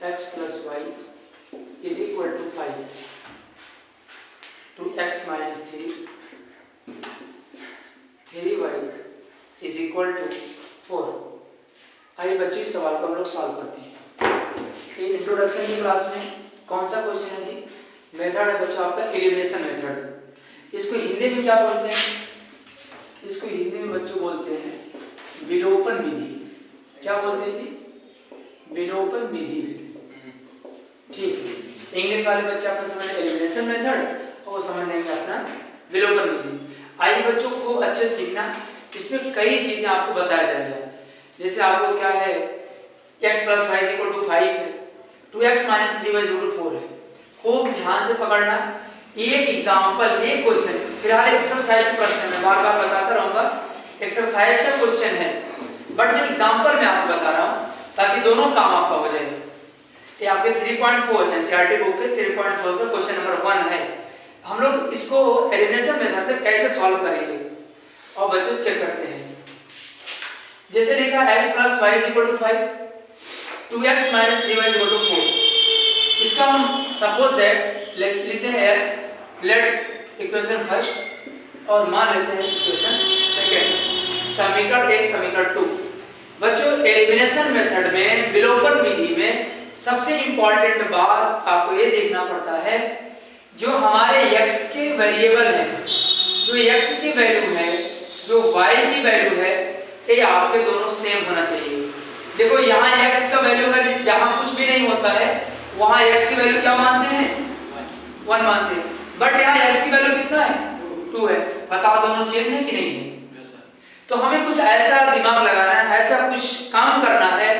x plus y is equal to 5 to x minus 3y is equal to 4। आइए बच्चों इस सवाल को हम लोग सॉल्व करते हैं। ये इंट्रोडक्शन की क्लास में कौन सा क्वेश्चन है जी? मेथड है बच्चों आपका एलिमिनेशन मेथड। इसको हिंदी में क्या बोलते हैं? इसको हिंदी में बच्चों बोलते हैं विलोपन विधि। क्या बोलते हैं जी? विलोपन विधि। ठीक, इंग्लिश वाले बच्चे आपने समझ एलिमिनेशन मेथड और समझ लेंगे अपना विलोपन विधि। आइए बच्चों को अच्छे सीखना, इसमें कई चीजें आपको बताया जाएगा। जैसे आपको क्या है, x plus y is equal to 5 है, 2x minus 3y is equal to 4 है। खूब ध्यान से पकड़ना। एक एग्जांपल, एक क्वेश्चन, फिलहाल एक्सरसाइज का प्रश्न मैं बार बार बताता रहूंगा, एक्सरसाइज का क्वेश्चन है, बट मैं एग्जांपल में आपको बता रहा हूं ताकि दोनों काम आपका हो जाए। ये आपके 3.4 एनसीईआरटी बुक के 3.4 का क्वेश्चन नंबर 1 है। हम लोग इसको एलिमिनेशन मेथड से कैसे सॉल्व करेंगे और बच्चों चेक करते हैं। जैसे लिखा x plus y is equal to 5, 2x minus 3y is equal to 4। इसका हम सपोज दैट लेते हैं लेट इक्वेशन फर्स्ट और मान लेते हैं इक्वेशन सेकंड। समीकरण 1 समीकरण 2। बच्चों एलिमिनेशन मेथड में विलोपन विधि में सबसे इंपॉर्टेंट बात आपको ये देखना पड़ता है, जो हमारे x के वेरिएबल हैं, जो x की वैल्यू है, जो y की वैल्यू है, ये आपके दोनों सेम होना चाहिए। देखो यहाँ x का वैल्यू अगर जहाँ कुछ भी नहीं होता है वहाँ x की वैल्यू क्या मानते हैं? 1 मानते हैं, बट यहाँ x की वैल्यू कितना है? 2 है। बताओ दोनों चेंज है कि नहीं है? तो हमें कुछ ऐसा दिमाग लगाना है, ऐसा कुछ काम करना है,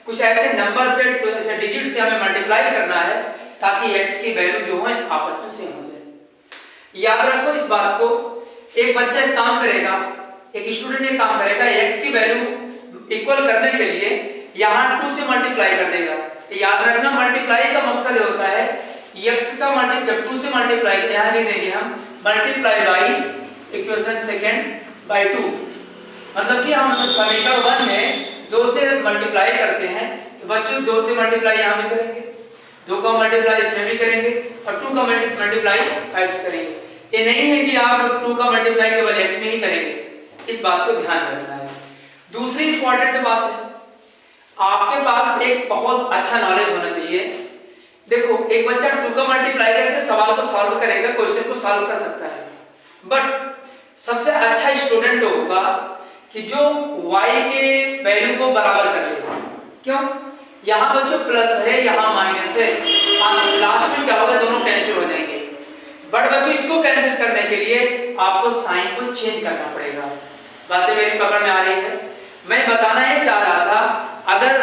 कुछ ऐसे नंबर से, कुछ ऐसे डिजिट से हमें मल्टीप्लाई करना है ताकि x की वैल्यू जो है आपस में सेम हो जाए। याद रखो इस बात को। एक बच्चा एक काम करेगा, एक स्टूडेंट एक काम करेगा, x की वैल्यू इक्वल करने के लिए यहाँ 2 से मल्टीप्लाई कर देगा। याद रखना मल्टीप्लाई का मकसद ये होता है x का जब 2 से मल्टीप्लाई यहाँ लिख देंगे हम multiply by equation second by 2। मतलब कि हम समीकरण 1 में 2 से मल्टीप्लाई करते हैं तो बच्चों 2 से मल्टीप्लाई यहाँ भी करेंगे, 2 का मल्टीप्लाई इसमें भी करेंगे और 2 का मल्टीप्लाई 5 से करेंगे। ये नहीं है कि आप 2 का मल्टीप्लाई केवल x में ही करेंगे, इस बात को ध्यान रखना है। दूसरी इंपॉर्टेंट बात है, आपके पास एक बहुत अच्छा नॉलेज होना चाहिए। देखो एक बच्चा 2 का मल्टीप्लाई करके सवाल को सॉल्व करेगा, क्वेश्चन को सॉल्व कर सकता है, बट सबसे अच्छा स्टूडेंट होगा कि जो y के वैल्यू को बराबर कर ले। क्यों? यहाँ पर जो प्लस है यहाँ माइनस है, लास्ट में क्या होगा, दोनों कैंसिल हो जाएंगे। बट बच्चों इसको कैंसिल करने के लिए आपको साइन को चेंज करना पड़ेगा। बातें मेरी पकड़ में आ रही है? मैं बताना ये चाह रहा था, अगर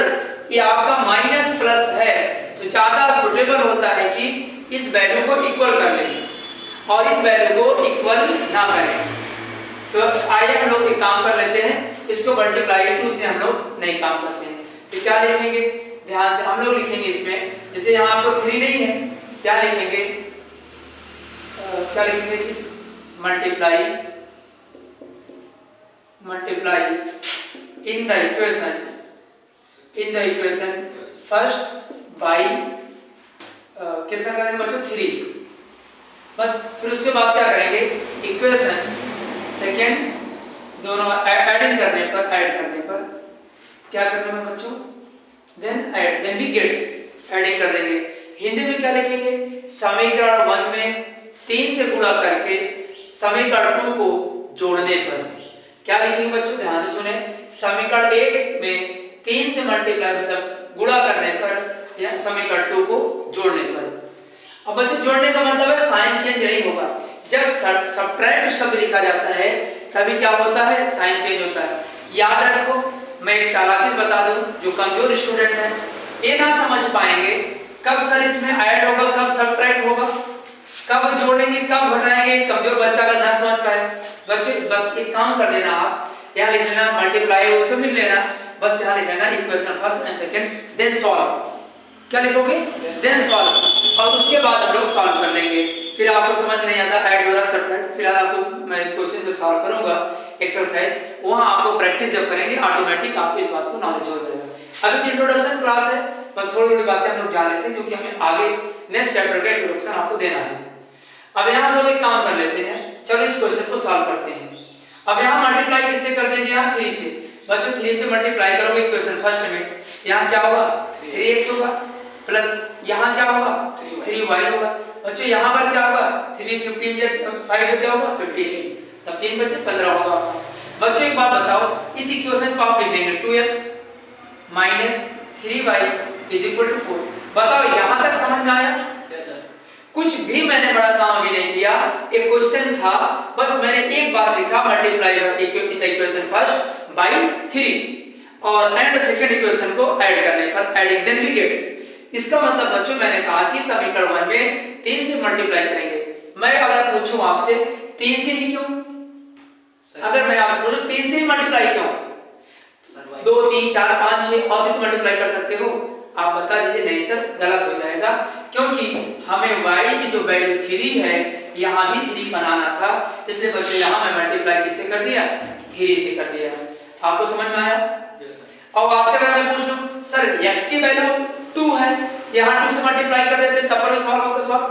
ये आपका माइनस प्लस है तो ज्यादा सुटेबल होता है कि इस वैल्यू को इक्वल कर लें और इस वैल्यू को इक्वल ना करें। तो आइए हम लोग एक काम कर लेते हैं, इसको मल्टीप्लाई 2 से हम लोग नहीं काम करते हैं। तो क्या लिखेंगे ध्यान से? हम लोग लिखेंगे इसमें, जैसे यहाँ आपको 3 नहीं है, क्या लिखेंगे? क्या लिखेंगे? Multiply in the equation first by कितना करेंगे बच्चों? 3। बस फिर उसके बाद क्या करेंगे? इक्वेशन सेकेंड दोनों ऐड करने पर क्या करने में बच्चों? देन वी गेट, एडिंग कर देंगे। हिंदी में क्या लिखेंगे? समीकरण 1 में 3 से गुणा करके समीकरण 2 को जोड़ने पर क्या लिखेंगे बच्चों? ध्यान से सुने। समीकरण 1 में 3 से मल्टीप्लाई मतलब गुणा करने पर या समीकरण 2 को जोड़ने पर। अब बच्चों जोड़ने का मतलब है साइन चेंज नहीं होगा। जब सब्ट्रैक्ट शब्द लिखा जाता है तभी क्या होता है? साइन चेंज होता है। याद रखो, मैं एक चालाकी बता दूं, जो कमजोर स्टूडेंट है ये ना समझ पाएंगे कब सर इसमें ऐड होगा, कब सब्ट्रैक्ट होगा, कब जोड़ेंगे, कब घटाएंगे। कमजोर बच्चा अगर ना समझ पाए, बच्चों बस एक काम कर देना, आप यहाँ लिख लेना मल्टीप्लाई वो सब लिख लेना, बस यहाँ लिख लेना equation first and second then solve. क्या लिखोगे? देन सॉल्व, और उसके बाद हम लोग सॉल्व कर लेंगे। फिर आपको समझ नहीं आता ऐड हो रहा सब्ट्रैक्ट, फिलहाल आपको मैं क्वेश्चन जब सॉल्व करूंगा एक्सरसाइज, वहां आपको प्रैक्टिस जब करेंगे ऑटोमेटिक आपको इस बात को नॉलेज हो जाएगा। अभी इंट्रोडक्शन क्लास है, बस थोड़ी थोड़ी बातें हम लोग जान लेते हैं क्योंकि हमें आगे नेक्स्ट चैप्टर का इंट्रोडक्शन आपको देना है। अब यहाँ हम लोग एक काम कर लेते हैं, चलो इस क्वेश्चन को सॉल्व करते हैं। अब यहाँ मल्टीप्लाई किससे कर देंगे, यहाँ 3 से। बच्चों 3 से मल्टीप्लाई करोगे इक्वेशन फर्स्ट में, यहाँ क्या होगा 3x होगा, प्लस यहाँ क्या होगा 3y होगा। बच्चों यहाँ पर क्या होगा 3 15 5 बचा होगा 15, तब 3 बचे 15 होगा। बच्चों एक बात बताओ, इस इक्वेशन को आप लिख लेंगे 2x minus 3y is equal to 4। बताओ यहाँ तक समझ में आया? कुछ भी मैंने बड़ा काम अभी नहीं किया, एक क्वेश्चन था, बस मैंने एक बात लिखा मल्टीप्लाई इक्वेशन फर्स्ट बाय 3 और एंड सेकंड इक्वेशन को ऐड करने पर एडिंग देन वी गेट। इसका मतलब बच्चों मैंने कहा कि समीकरण 1 में 3 से मल्टीप्लाई करेंगे। मैं अगर पूछूं आपसे 3 से ही क्यों, अगर मैं आपसे पूछूं 3 से ही मल्टीप्लाई क्यों, 2 3 4 5 6 और भी तो मल्टीप्लाई कर सकते हो, आप बता दीजिए नहीं सर गलत हो जाएगा, क्योंकि हमें y की जो वैल्यू 3 है यहाँ भी 3 बनाना था, इसलिए बच्चों यहाँ मैं मल्टीप्लाई किससे कर दिया 3 से कर दिया। आपको समझ में आया? अब आपसे अगर मैं पूछ लूं सर x की वैल्यू 2 है, यहाँ 2 से मल्टीप्लाई कर देते तब पर सवाल होता सवाल।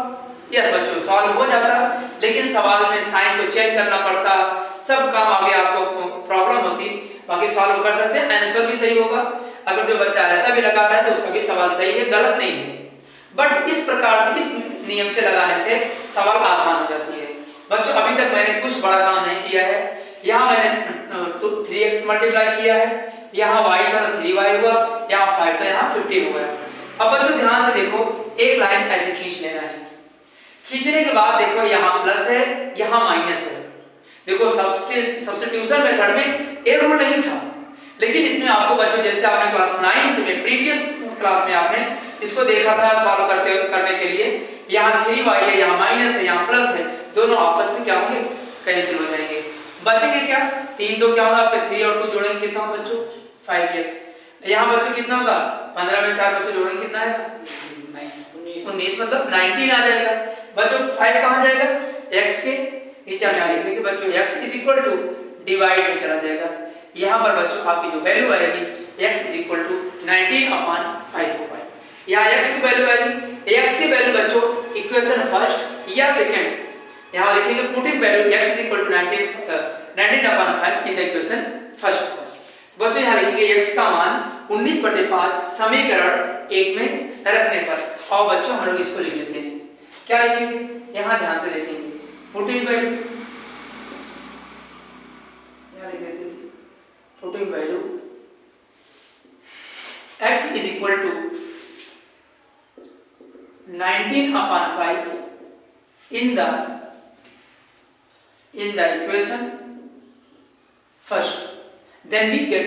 यस बच्चों सॉल्व हो जाता, लेकिन सवाल में साइन को चेंज करना पड़ता, सब काम आगे आपको प्रॉब्लम होती, बाकी सॉल्व कर सकते हैं, आंसर भी सही होगा। अगर जो बच्चा ऐसा भी लगा रहा है तो उसका भी सवाल सही है, गलत नहीं है। बट इस प्रकार से इस नियम से लगाने से सवाल आसान हो जाती है। बच्चों अभी तक मैंने कुछ बड़ा काम नहीं किया है, यहाँ मैंने 3x मल्टीप्लाई किया है, यहाँ y था तो 3y हुआ, यहाँ 5 था यहाँ 15 हुआ। अब बच्चों ध्यान से देखो, एक लाइन ऐसे खींच लेना है, खींचने के बाद देखो यहाँ प्लस है यहाँ माइनस है। देखो सब्स्टिट्यूशन मेथड में ये रूल नहीं था, लेकिन इसमें आपको बच्चों जैसे आपने क्लास 9th में प्रीवियस क्लास में आपने इसको देखा था सॉल्व करने के लिए, यहाँ 3y है यहाँ माइनस है यहाँ प्लस है, दोनों आपस में क्या होंगे कैंसिल हो जाएंगे, बचेंगे क्या 3 तो क्या होगा आपके 3 और 2 जोड़ेंगे कितना होगा बच्चों 5x। यहाँ बच्चों कितना होगा 15 में 4 बच्चों जोड़ेंगे कितना आएगा 19, मतलब 19 आ जाएगा। बच्चों 5 कहाँ जाएगा x के नीचे, हम यहाँ लिख देंगे बच्चों x is equal to divide में चला जाएगा। यहाँ पर बच्चों आपकी जो वैल्यू आएगी x इज इक्वल टू 19/5 होगा। यहाँ x की वैल्यू आएगी, x की वैल्यू बच्चों इक्वेशन फर्स्ट या सेकंड यहाँ लिखेंगे putting value x is equal to 19/5 in the equation first. बच्चों यहाँ लिखेंगे x का मान 19/5 समीकरण 1 में रखने पर। और बच्चों हम लोग इसको लिख लेते हैं, क्या लिखेंगे यहाँ ध्यान से देखेंगे, पुटिंग वैल्यू यहाँ लिख देते थे, putting value x is equal to 19/5 in the equation first, then we get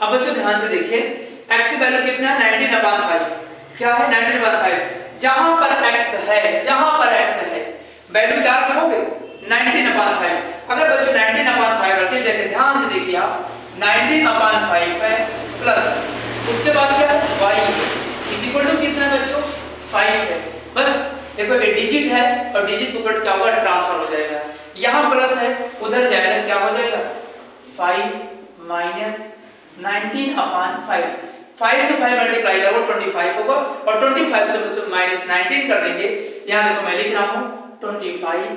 अब बच्चों ध्यान से देखिए x की वैल्यू कितना है 19/5, क्या है 19/5, जहां पर x है वैल्यू क्या रखोगे 19/5। अगर बच्चों 19/5 रखते जाके ध्यान से देखिए आप 19/5 है प्लस उसके बाद क्या है y इज इक्वल टू कितना है बच्चों 5 है। बस देखो ये डिजिट है और डिजिट को क्या होगा ट्रांसफर हो जाएगा, यहाँ प्लस है उधर जाएगा क्या हो जाएगा 5 माइनस 19/5, 5 से 5 मल्टीप्लाई करो 25 होगा और 25 से माइनस 19 कर देंगे। यहाँ देखो मैं लिख रहा हूँ 25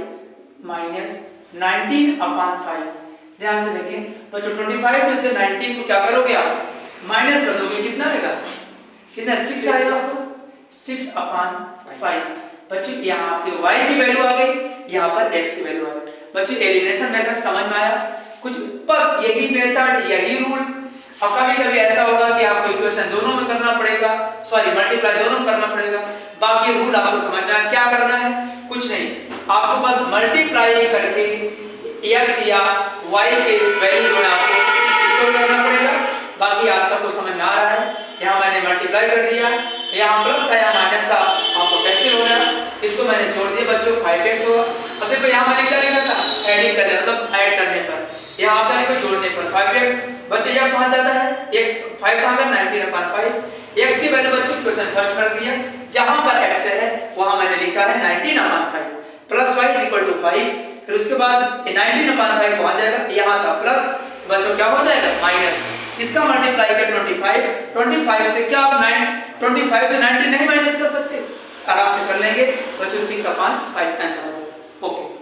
माइनस 19/5। ध्यान से देखें बच्चों 25 में से 19 को क्या करोगे आप माइनस कर दोगे, कितना आएगा कितना 6 आएगा आपको 6/5। बच्चों यहाँ आपके y की वैल्यू आ गई, यहाँ पर x की वैल्यू आ गई। बच्चों एलिमिनेशन मेथड समझ में आया कुछ, बस यही मेथड यही रूल। अब कभी ऐसा होगा कि आपको इक्वेशन दोनों में करना पड़ेगा, सॉरी मल्टीप्लाई दोनों में करना पड़ेगा, बाकी रूल आपको समझना है। क्या करना है कुछ नहीं, आपको बस मल्टीप्लाई करके x या y के वैल्यू जो है आपको इक्वल करना पड़ेगा, बाकी आप सबको समझ में आ रहा है। यहाँ मैंने मल्टीप्लाई कर दिया, यहाँ प्लस था यहाँ माइनस था, आपको कैंसिल हो गया, इसको मैंने छोड़ दिया बच्चों 5x होगा। अब देखो यहाँ मैंने क्या लिखा था एडिंग करने मतलब ऐड करने पर, यहाँ आपका लिखो जोड़ने पर 5x बच्चों यह कहाँ जाता है, x 5 कहाँ गया 19/5, x की वैल्यू बच्चों क्वेश्चन फर्स्ट कर दिया, जहां पर x है वहां मैंने लिखा है 19/5 plus y is equal to 5, फिर उसके बाद 19/5 कहाँ जाएगा, यहाँ था प्लस, तो बच्चों क्या हो जाएगा माइनस, इसका मल्टीप्लाई कर 25 से क्या आप 25 से 19 नहीं माइनस कर सकते, आराम से कर लेंगे बच्चों 6/5 आंसर हो जाएगा। ओके